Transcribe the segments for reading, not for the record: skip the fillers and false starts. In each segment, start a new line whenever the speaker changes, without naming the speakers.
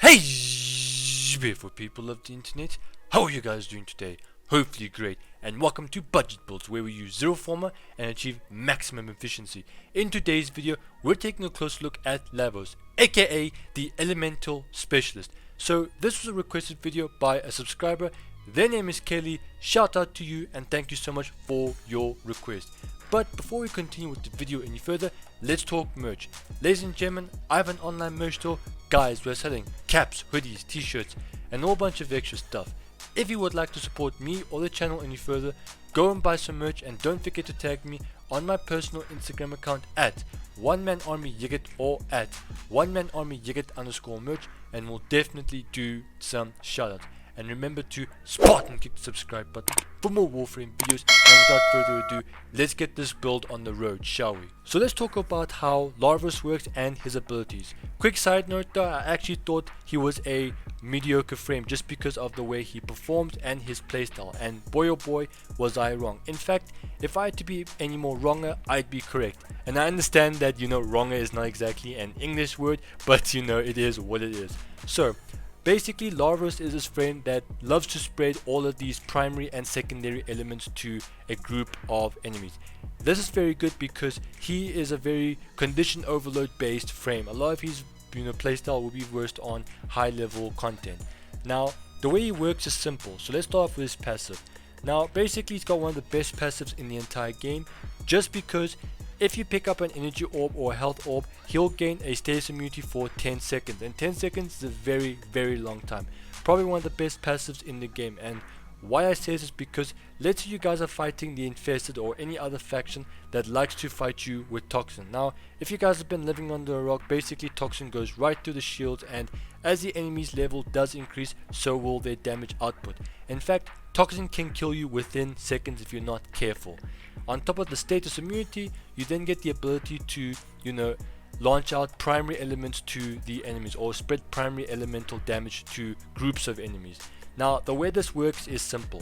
Hey, beautiful people of the internet, how are you guys doing today? Hopefully great, and welcome to Budget Builds, where we use zero Forma and achieve maximum efficiency. In today's video, we're taking a close look at Lavos, aka the Elemental Specialist. So this was a requested video by a subscriber. Their name is Kelly. Shout out to you and thank you so much for your request. But before we continue with the video any further, let's talk merch. Ladies and gentlemen, I have an online merch store. Guys, we're selling caps, hoodies, t-shirts, and a whole bunch of extra stuff. If you would like to support me or the channel any further, go and buy some merch, and don't forget to tag me on my personal Instagram account at OneManArmyYigit or at OneManArmyYigit_merch, and we'll definitely do some shoutouts. And remember to Spartan click the subscribe button for more Warframe videos. And without further ado, let's get this build on the road, shall we? So let's talk about how Lavos works and his abilities. Quick side note though, I actually thought he was a mediocre frame just because of the way he performs and his playstyle, and boy oh boy was I wrong. In fact, if I had to be any more wronger, I'd be correct. And I understand that, wronger is not exactly an English word, but it is what it is. So basically, Lavos is this frame that loves to spread all of these primary and secondary elements to a group of enemies. This is very good because he is a very condition overload based frame. A lot of his playstyle will be versed on high level content. Now, the way he works is simple. So let's start off with his passive. Now, basically, he's got one of the best passives in the entire game, just because if you pick up an energy orb or a health orb, he'll gain a status immunity for 10 seconds. And 10 seconds is a very, very long time. Probably one of the best passives in the game. And why I say this is because let's say you guys are fighting the Infested or any other faction that likes to fight you with Toxin. Now, if you guys have been living under a rock, basically Toxin goes right through the shields, and as the enemy's level does increase, so will their damage output. In fact, Toxin can kill you within seconds if you're not careful. On top of the status immunity, you then get the ability to, launch out primary elements to the enemies, or spread primary elemental damage to groups of enemies. Now, the way this works is simple.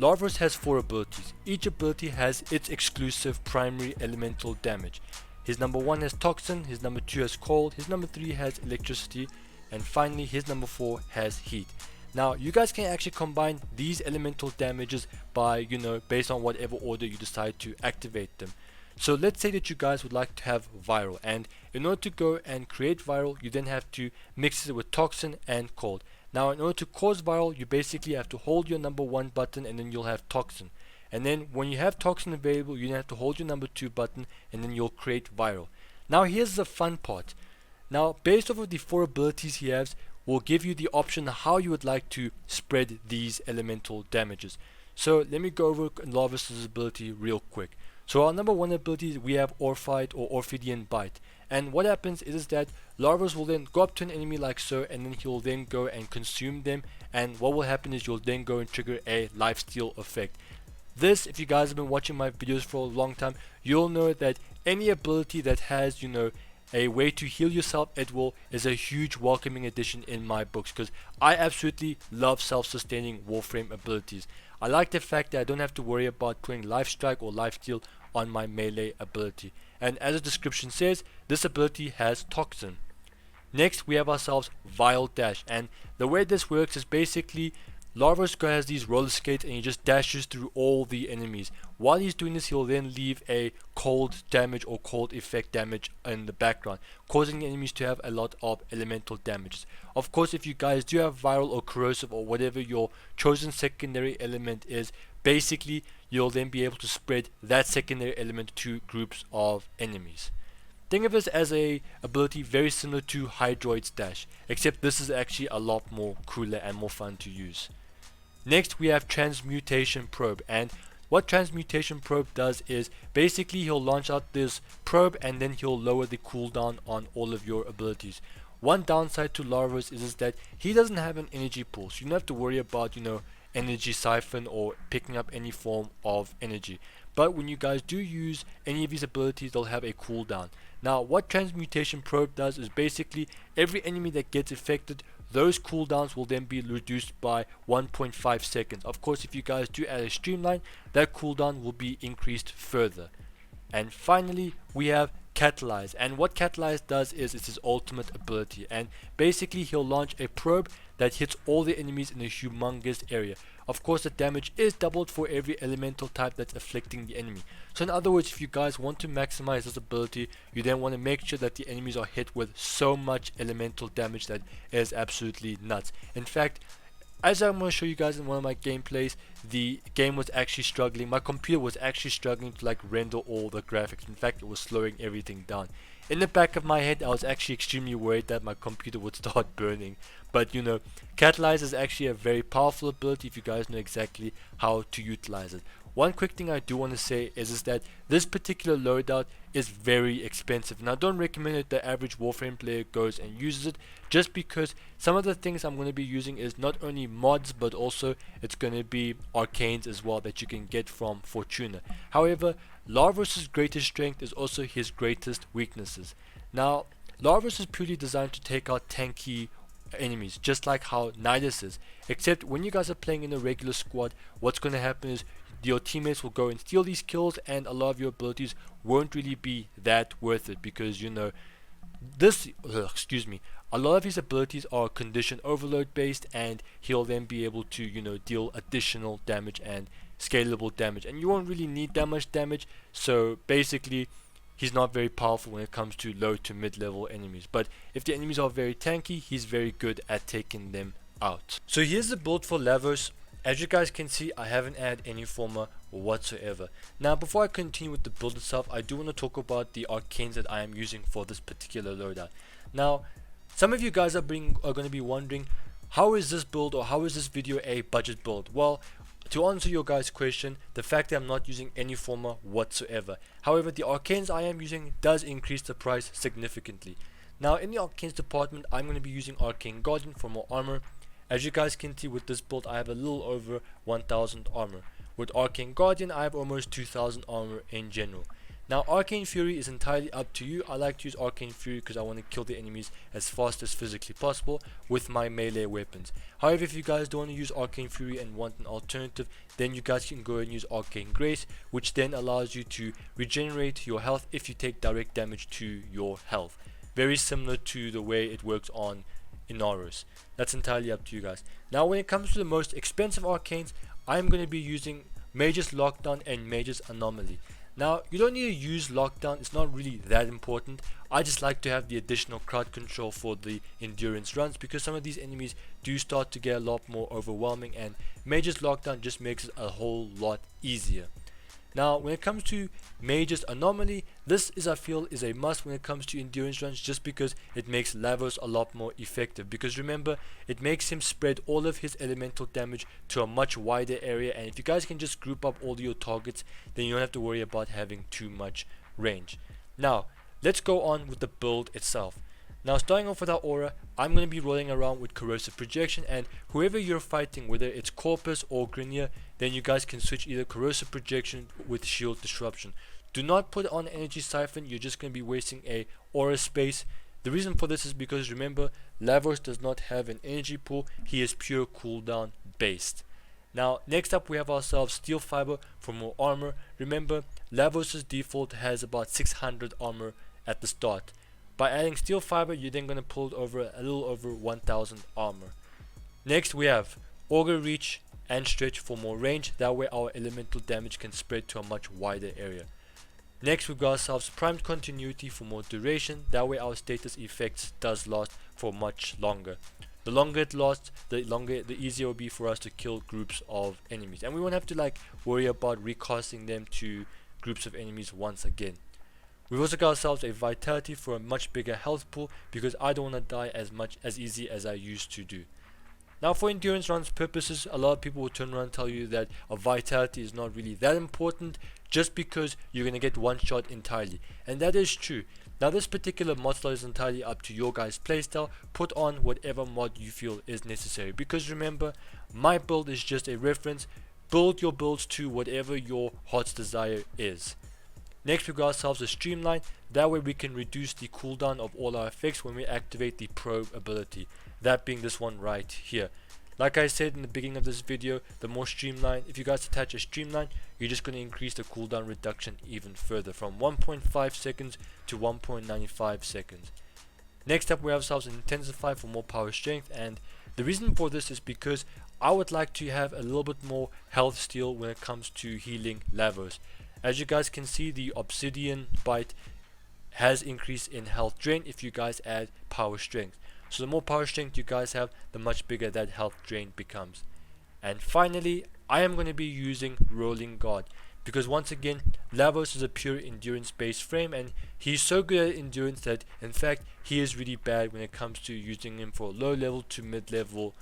Lavos has 4 abilities. Each ability has its exclusive primary elemental damage. His number 1 has Toxin, his number 2 has Cold, his number 3 has Electricity, and finally his number 4 has Heat. Now, you guys can actually combine these elemental damages by, based on whatever order you decide to activate them. So let's say that you guys would like to have Viral, and in order to go and create Viral, you then have to mix it with Toxin and Cold. Now, in order to cause Viral, you basically have to hold your number 1 button, and then you'll have Toxin. And then when you have Toxin available, you then have to hold your number 2 button, and then you'll create Viral. Now, here's the fun part. Now, based off of the 4 abilities he has, will give you the option how you would like to spread these elemental damages. So let me go over Lavos' ability real quick. So our number 1 ability, we have Orphite or Orphidian Bite. And what happens is that Lavos will then go up to an enemy like so, and then he'll then go and consume them. And what will happen is you'll then go and trigger a lifesteal effect. This, if you guys have been watching my videos for a long time, you'll know that any ability that has, a way to heal yourself at will is a huge welcoming addition in my books, because I absolutely love self-sustaining Warframe abilities. I like the fact that I don't have to worry about putting life strike or life steal on my melee ability. And as the description says, this ability has Toxin. Next, we have ourselves Vile Dash, and the way this works is basically Lavos has these roller skates and he just dashes through all the enemies. While he's doing this, he'll then leave a cold damage or cold effect damage in the background, causing the enemies to have a lot of elemental damages. Of course, if you guys do have viral or corrosive or whatever your chosen secondary element is, basically you'll then be able to spread that secondary element to groups of enemies. Think of this as a ability very similar to Hydroid's Dash, except this is actually a lot more cooler and more fun to use. Next, we have Transmutation Probe, and what Transmutation Probe does is basically he'll launch out this probe and then he'll lower the cooldown on all of your abilities. One downside to Lavos is that he doesn't have an energy pool, so you don't have to worry about energy siphon or picking up any form of energy. But when you guys do use any of these abilities, they'll have a cooldown. Now, what Transmutation Probe does is basically every enemy that gets affected, those cooldowns will then be reduced by 1.5 seconds. Of course, if you guys do add a Streamline, that cooldown will be increased further. And finally, we have Catalyze. And what Catalyze does is it's his ultimate ability, and basically he'll launch a probe that hits all the enemies in a humongous area. Of course, the damage is doubled for every elemental type that's afflicting the enemy. So in other words, if you guys want to maximize this ability, you then want to make sure that the enemies are hit with so much elemental damage that is absolutely nuts. In fact, as I'm going to show you guys in one of my gameplays, the game was actually struggling. My computer was actually struggling to like render all the graphics. In fact, it was slowing everything down. In the back of my head, I was actually extremely worried that my computer would start burning. But you know, Catalyze is actually a very powerful ability if you guys know exactly how to utilize it. One quick thing I do want to say is that this particular loadout is very expensive, and I don't recommend that the average Warframe player goes and uses it, just because some of the things I'm going to be using is not only mods, but also it's going to be arcanes as well that you can get from Fortuna. However, Lavos' greatest strength is also his greatest weaknesses. Now, Lavos is purely designed to take out tanky enemies, just like how Nidus is, except when you guys are playing in a regular squad, what's going to happen is your teammates will go and steal these kills, and a lot of your abilities won't really be that worth it, because you know a lot of his abilities are condition overload based, and he'll then be able to, you know, deal additional damage and scalable damage, and you won't really need that much damage. So basically he's not very powerful when it comes to low to mid level enemies, but if the enemies are very tanky, he's very good at taking them out. So here's the build for Lavos. As you guys can see, I haven't added any Forma whatsoever. Now, before I continue with the build itself, I do want to talk about the arcanes that I am using for this particular loadout. Now, some of you guys are going to be wondering, how is this build, or how is this video a budget build? Well, to answer your guys' question, the fact that I'm not using any Forma whatsoever. However, the arcanes I am using does increase the price significantly. Now, in the arcanes department, I'm going to be using Arcane Guardian for more armor. As you guys can see, with this build I have a little over 1000 armor. With Arcane Guardian I have almost 2000 armor in general. Now, Arcane Fury is entirely up to you. I like to use Arcane Fury because I want to kill the enemies as fast as physically possible with my melee weapons. However, if you guys don't want to use Arcane Fury and want an alternative, then you guys can go and use Arcane Grace, which then allows you to regenerate your health if you take direct damage to your health. Very similar to the way it works on Inaros. That's entirely up to you guys. Now, when it comes to the most expensive arcanes, I'm going to be using Mage's Lockdown and Mage's Anomaly. Now, you don't need to use Lockdown, it's not really that important. I just like to have the additional crowd control for the endurance runs, because some of these enemies do start to get a lot more overwhelming, and Mage's Lockdown just makes it a whole lot easier. Now, when it comes to Mage's Anomaly, this is, I feel, is a must when it comes to endurance runs, just because it makes Lavos a lot more effective. Because remember, it makes him spread all of his elemental damage to a much wider area, and if you guys can just group up all your targets, then you don't have to worry about having too much range. Now, let's go on with the build itself. Now, starting off with our aura, I'm going to be rolling around with Corrosive Projection, and whoever you're fighting, whether it's Corpus or Grineer, then you guys can switch either Corrosive Projection with Shield Disruption. Do not put on Energy Siphon, you're just going to be wasting a aura space. The reason for this is because, remember, Lavos does not have an energy pool, he is pure cooldown based. Now, next up we have ourselves Steel Fiber for more armor. Remember, Lavos' default has about 600 armor at the start. By adding Steel Fiber, you're then going to pull over a little over 1000 armor. Next we have Augur Reach and Stretch for more range, that way our elemental damage can spread to a much wider area. Next we've got ourselves Primed Continuity for more duration, that way our status effects does last for much longer. The longer it lasts, the easier it will be for us to kill groups of enemies, and we won't have to like worry about recasting them to groups of enemies once again. We've also got ourselves a Vitality for a much bigger health pool, because I don't want to die as easy as I used to do. Now, for endurance runs purposes, a lot of people will turn around and tell you that a Vitality is not really that important, just because you're going to get one shot entirely, and that is true. Now, this particular mod slot is entirely up to your guys' playstyle. Put on whatever mod you feel is necessary, because remember, my build is just a reference. Build your builds to whatever your heart's desire is. Next we've got ourselves a Streamline, that way we can reduce the cooldown of all our effects when we activate the Probe ability, that being this one right here. Like I said in the beginning of this video, the more Streamline, if you guys attach a Streamline, you're just going to increase the cooldown reduction even further from 1.5 seconds to 1.95 seconds. Next up we have ourselves an Intensify for more power strength, and the reason for this is because I would like to have a little bit more health steal when it comes to healing Lavos. As you guys can see, the obsidian bite has increased in health drain if you guys add power strength. So the more power strength you guys have, the much bigger that health drain becomes. And finally, I am going to be using Rolling Guard, because once again, Lavos is a pure endurance based frame, and he's so good at endurance that in fact he is really bad when it comes to using him for low level to mid level,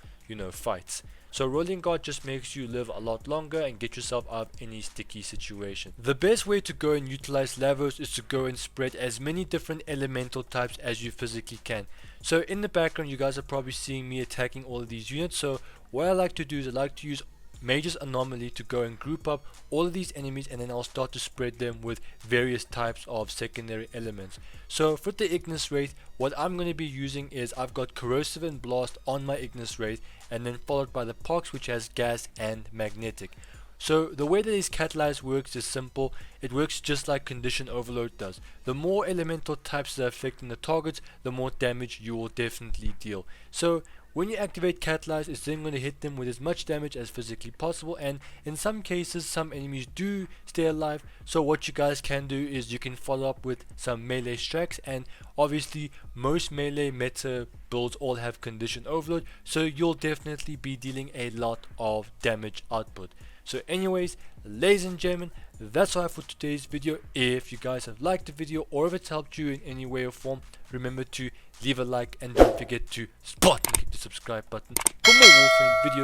fights. So Rolling Guard just makes you live a lot longer and get yourself out of any sticky situation. The best way to go and utilize Lavos is to go and spread as many different elemental types as you physically can. So in the background you guys are probably seeing me attacking all of these units. So what I like to do is I like to use Mage's Anomaly to go and group up all of these enemies, and then I'll start to spread them with various types of secondary elements. So for the Ignis Wraith, what I'm going to be using is I've got Corrosive and Blast on my Ignis Wraith, and then followed by the Pox, which has Gas and Magnetic. So the way that this Catalyze works is simple. It works just like Condition Overload does. The more elemental types that are affecting the targets, the more damage you will definitely deal. So when you activate Catalyze, it's then going to hit them with as much damage as physically possible, and in some cases some enemies do stay alive. So what you guys can do is you can follow up with some melee strikes, and obviously most melee meta builds all have Condition Overload, so you'll definitely be dealing a lot of damage output. So anyways, ladies and gentlemen, that's all I have for today's video. If you guys have liked the video or if it's helped you in any way or form, remember to leave a like and don't forget to spot and click the subscribe button for more Warframe videos.